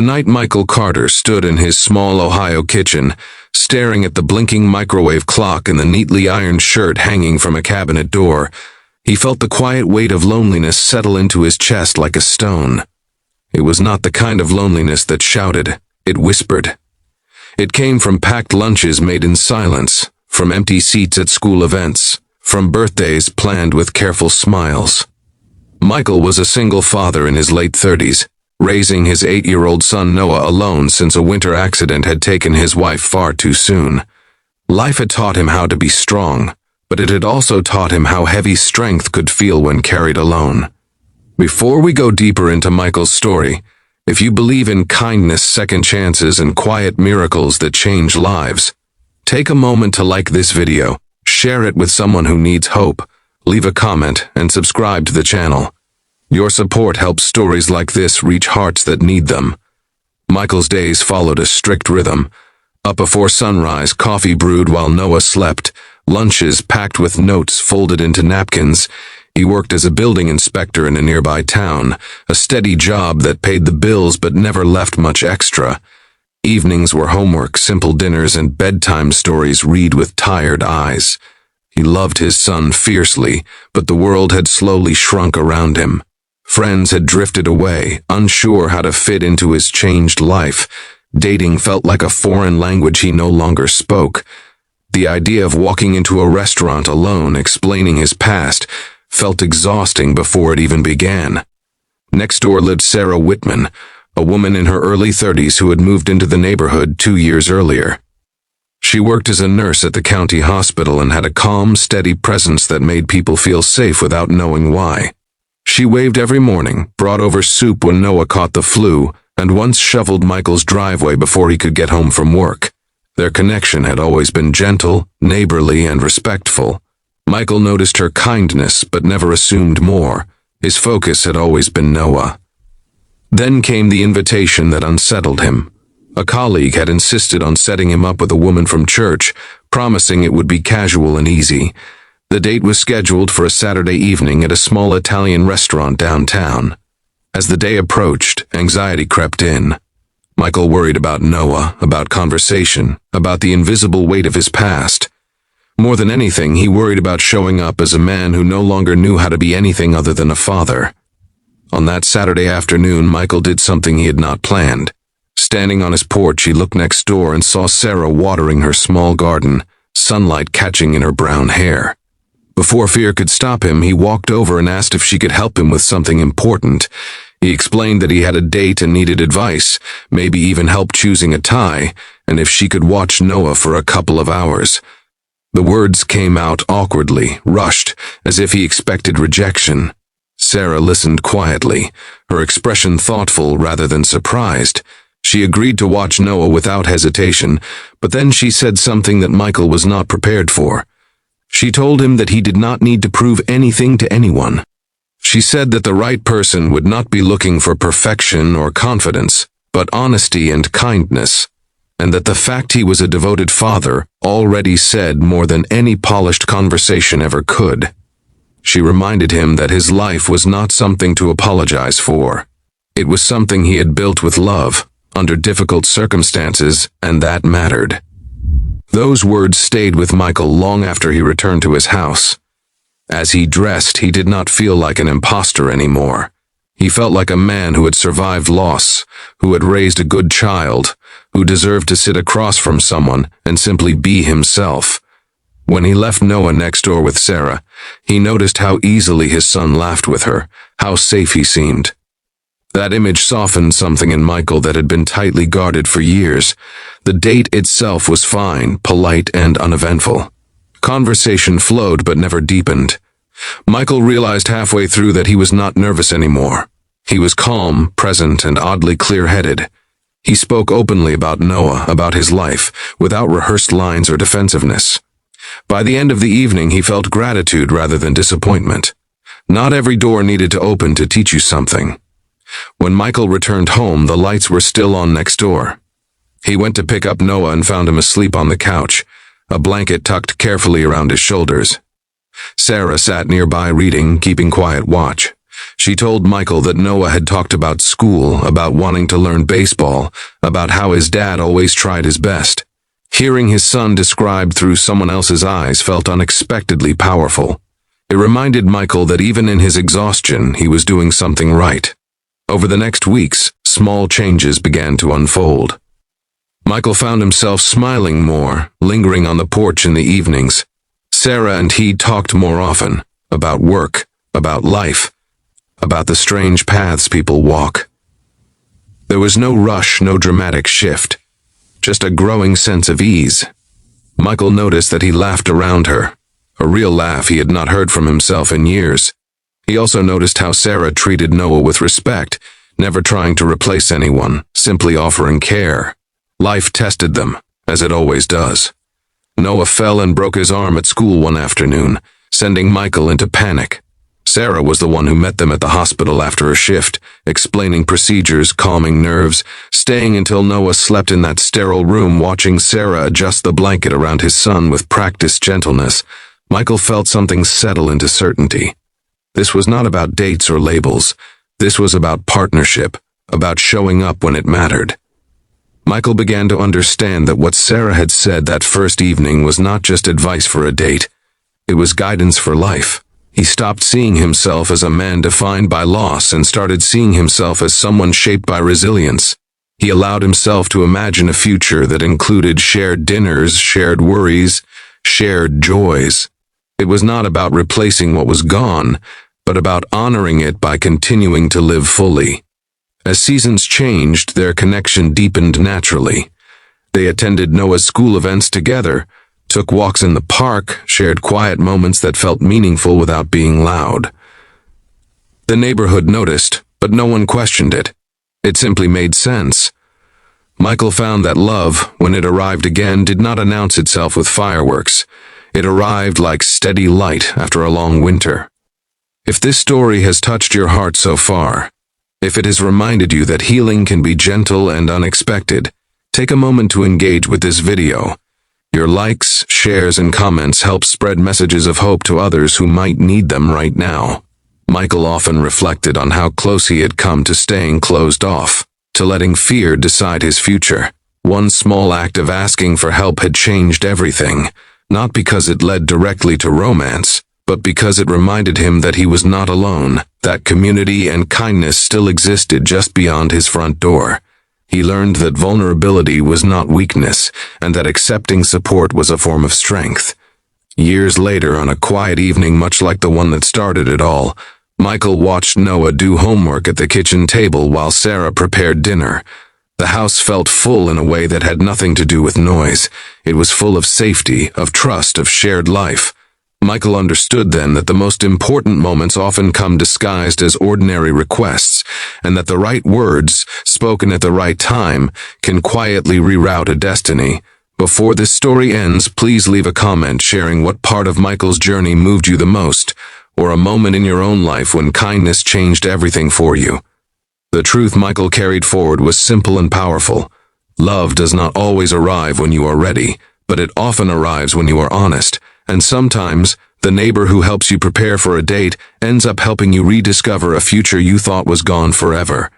The night Michael Carter stood in his small Ohio kitchen, staring at the blinking microwave clock and the neatly ironed shirt hanging from a cabinet door, he felt the quiet weight of loneliness settle into his chest like a stone. It was not the kind of loneliness that shouted, it whispered. It came from packed lunches made in silence, from empty seats at school events, from birthdays planned with careful smiles. Michael was a single father in his late 30s, raising his 8-year-old son Noah alone since a winter accident had taken his wife far too soon. Life had taught him how to be strong, but it had also taught him how heavy strength could feel when carried alone. Before we go deeper into Michael's story, if you believe in kindness, second chances, and quiet miracles that change lives, take a moment to like this video, share it with someone who needs hope, leave a comment, and subscribe to the channel. Your support helps stories like this reach hearts that need them. Michael's days followed a strict rhythm. Up before sunrise, coffee brewed while Noah slept, lunches packed with notes folded into napkins. He worked as a building inspector in a nearby town, a steady job that paid the bills but never left much extra. Evenings were homework, simple dinners, and bedtime stories read with tired eyes. He loved his son fiercely, but the world had slowly shrunk around him. Friends had drifted away, unsure how to fit into his changed life. Dating felt like a foreign language he no longer spoke. The idea of walking into a restaurant alone, explaining his past, felt exhausting before it even began. Next door lived Sarah Whitman, a woman in her early 30s who had moved into the neighborhood 2 years earlier. She worked as a nurse at the county hospital and had a calm, steady presence that made people feel safe without knowing why. She waved every morning, brought over soup when Noah caught the flu, and once shoveled Michael's driveway before he could get home from work. Their connection had always been gentle, neighborly, and respectful. Michael noticed her kindness but never assumed more. His focus had always been Noah. Then came the invitation that unsettled him. A colleague had insisted on setting him up with a woman from church, promising it would be casual and easy. The date was scheduled for a Saturday evening at a small Italian restaurant downtown. As the day approached, anxiety crept in. Michael worried about Noah, about conversation, about the invisible weight of his past. More than anything, he worried about showing up as a man who no longer knew how to be anything other than a father. On that Saturday afternoon, Michael did something he had not planned. Standing on his porch, he looked next door and saw Sarah watering her small garden, sunlight catching in her brown hair. Before fear could stop him, he walked over and asked if she could help him with something important. He explained that he had a date and needed advice, maybe even help choosing a tie, and if she could watch Noah for a couple of hours. The words came out awkwardly, rushed, as if he expected rejection. Sarah listened quietly, her expression thoughtful rather than surprised. She agreed to watch Noah without hesitation, but then she said something that Michael was not prepared for. She told him that he did not need to prove anything to anyone. She said that the right person would not be looking for perfection or confidence, but honesty and kindness, and that the fact he was a devoted father already said more than any polished conversation ever could. She reminded him that his life was not something to apologize for. It was something he had built with love, under difficult circumstances, and that mattered. Those words stayed with Michael long after he returned to his house. As he dressed, he did not feel like an imposter anymore. He felt like a man who had survived loss, who had raised a good child, who deserved to sit across from someone and simply be himself. When he left Noah next door with Sarah, he noticed how easily his son laughed with her, how safe he seemed. That image softened something in Michael that had been tightly guarded for years. The date itself was fine, polite, and uneventful. Conversation flowed but never deepened. Michael realized halfway through that he was not nervous anymore. He was calm, present, and oddly clear-headed. He spoke openly about Noah, about his life, without rehearsed lines or defensiveness. By the end of the evening, he felt gratitude rather than disappointment. Not every door needed to open to teach you something. When Michael returned home, the lights were still on next door. He went to pick up Noah and found him asleep on the couch, a blanket tucked carefully around his shoulders. Sarah sat nearby reading, keeping quiet watch. She told Michael that Noah had talked about school, about wanting to learn baseball, about how his dad always tried his best. Hearing his son described through someone else's eyes felt unexpectedly powerful. It reminded Michael that even in his exhaustion, he was doing something right. Over the next weeks, small changes began to unfold. Michael found himself smiling more, lingering on the porch in the evenings. Sarah and he talked more often, about work, about life, about the strange paths people walk. There was no rush, no dramatic shift, just a growing sense of ease. Michael noticed that he laughed around her, a real laugh he had not heard from himself in years. He also noticed how Sarah treated Noah with respect, never trying to replace anyone, simply offering care. Life tested them, as it always does. Noah fell and broke his arm at school one afternoon, sending Michael into panic. Sarah was the one who met them at the hospital after a shift, explaining procedures, calming nerves, staying until Noah slept in that sterile room, watching Sarah adjust the blanket around his son with practiced gentleness. Michael felt something settle into certainty. This was not about dates or labels. This was about partnership, about showing up when it mattered. Michael began to understand that what Sarah had said that first evening was not just advice for a date. It was guidance for life. He stopped seeing himself as a man defined by loss and started seeing himself as someone shaped by resilience. He allowed himself to imagine a future that included shared dinners, shared worries, shared joys. It was not about replacing what was gone, but about honoring it by continuing to live fully. As seasons changed, their connection deepened naturally. They attended Noah's school events together, took walks in the park, shared quiet moments that felt meaningful without being loud. The neighborhood noticed, but no one questioned it. It simply made sense. Michael found that love, when it arrived again, did not announce itself with fireworks. It arrived like steady light after a long winter. If this story has touched your heart so far, if it has reminded you that healing can be gentle and unexpected, take a moment to engage with this video. Your likes, shares, and comments help spread messages of hope to others who might need them right now. Michael often reflected on how close he had come to staying closed off, to letting fear decide his future. One small act of asking for help had changed everything, not because it led directly to romance, but because it reminded him that he was not alone, that community and kindness still existed just beyond his front door. He learned that vulnerability was not weakness, and that accepting support was a form of strength. Years later, on a quiet evening much like the one that started it all, Michael watched Noah do homework at the kitchen table while Sarah prepared dinner. The house felt full in a way that had nothing to do with noise. It was full of safety, of trust, of shared life. Michael understood then that the most important moments often come disguised as ordinary requests, and that the right words, spoken at the right time, can quietly reroute a destiny. Before this story ends, please leave a comment sharing what part of Michael's journey moved you the most, or a moment in your own life when kindness changed everything for you. The truth Michael carried forward was simple and powerful. Love does not always arrive when you are ready, but it often arrives when you are honest. And sometimes, the neighbor who helps you prepare for a date ends up helping you rediscover a future you thought was gone forever.